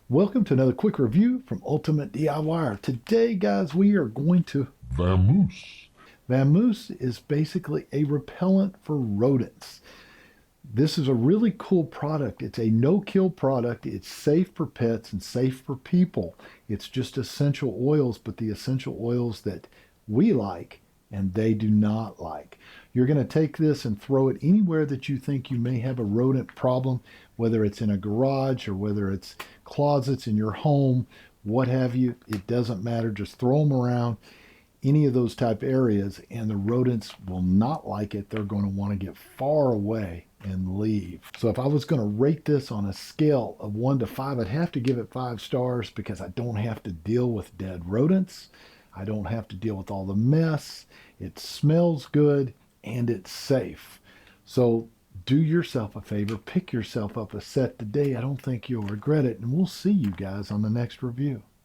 Welcome to another quick review from Ultimate DIYer. Today, guys, we are going to Vamoose. Vamoose is basically a repellent for rodents. This is a really cool product. It's a no-kill product. It's safe for pets and safe for people. It's just essential oils, but the essential oils that we like and they do not like. You're going to take this and throw it anywhere that you think you may have a rodent problem, whether it's in a garage or whether it's closets in your home, what have you. It doesn't matter. Just throw them around any of those type areas and the rodents will not like it. They're going to want to get far away and leave. So if I was going to rate this on a scale of 1 to 5, I'd have to give it 5 stars because I don't have to deal with dead rodents. I don't have to deal with all the mess. It smells good and it's safe. So do yourself a favor, pick yourself up a set today. I don't think you'll regret it, and we'll see you guys on the next review.